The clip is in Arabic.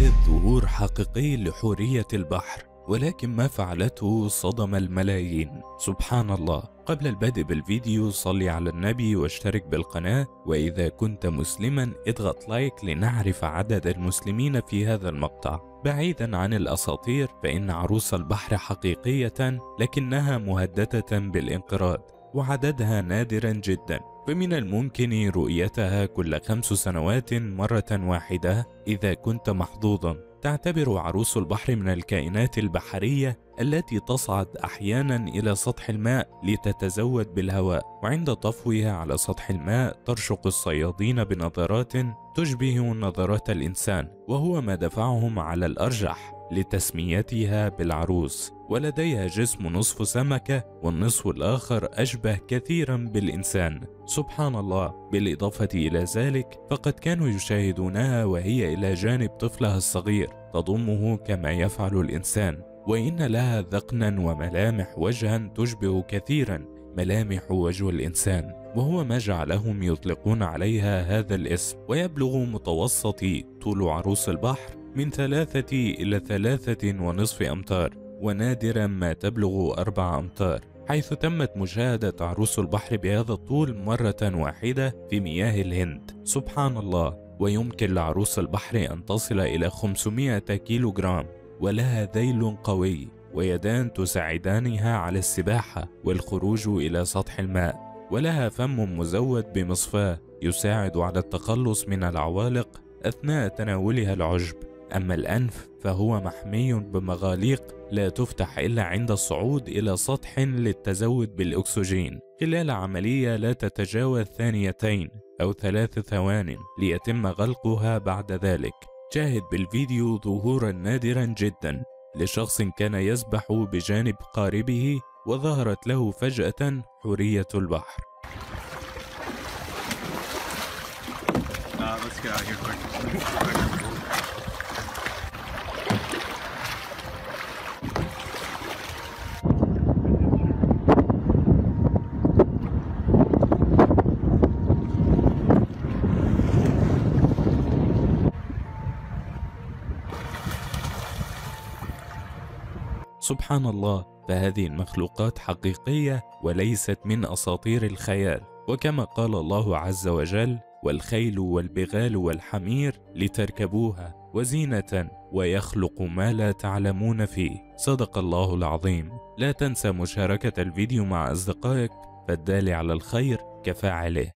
يوجد ظهور حقيقي لحورية البحر، ولكن ما فعلته صدم الملايين. سبحان الله. قبل البدء بالفيديو صلي على النبي واشترك بالقناة، وإذا كنت مسلما اضغط لايك لنعرف عدد المسلمين في هذا المقطع. بعيدا عن الأساطير، فإن عروس البحر حقيقية لكنها مهددة بالانقراض، وعددها نادرا جدا، فمن الممكن رؤيتها كل 5 سنوات مرة واحدة إذا كنت محظوظا. تعتبر عروس البحر من الكائنات البحرية التي تصعد أحيانا إلى سطح الماء لتتزود بالهواء، وعند طفوها على سطح الماء ترشق الصيادين بنظرات تشبه نظرات الإنسان، وهو ما دفعهم على الأرجح لتسميتها بالعروس. ولديها جسم نصف سمكة والنصف الآخر أشبه كثيرا بالإنسان. سبحان الله. بالإضافة إلى ذلك فقد كانوا يشاهدونها وهي إلى جانب طفلها الصغير تضمه كما يفعل الإنسان، وإن لها ذقنا وملامح وجها تشبه كثيرا ملامح وجه الإنسان، وهو ما جعلهم يطلقون عليها هذا الاسم. ويبلغ متوسط طول عروس البحر من 3 إلى 3.5 أمتار، ونادرا ما تبلغ 4 أمتار، حيث تمت مشاهدة عروس البحر بهذا الطول مرة واحدة في مياه الهند. سبحان الله. ويمكن لعروس البحر أن تصل إلى 500 كيلو جرام، ولها ذيل قوي ويدان تساعدانها على السباحة والخروج إلى سطح الماء، ولها فم مزود بمصفاة يساعد على التخلص من العوالق أثناء تناولها العشب. أما الأنف فهو محمي بمغاليق لا تفتح إلا عند الصعود إلى سطح للتزود بالأكسجين، خلال عملية لا تتجاوز 2 أو 3 ثوان ليتم غلقها بعد ذلك. شاهد بالفيديو ظهورا نادرا جدا لشخص كان يسبح بجانب قاربه وظهرت له فجأة حورية البحر. Let's get out of here quick. سبحان الله. فهذه المخلوقات حقيقية وليست من أساطير الخيال، وكما قال الله عز وجل: والخيل والبغال والحمير لتركبوها وزينة ويخلق ما لا تعلمون فيه. صدق الله العظيم. لا تنسى مشاركة الفيديو مع أصدقائك، فالدال على الخير كفاعله.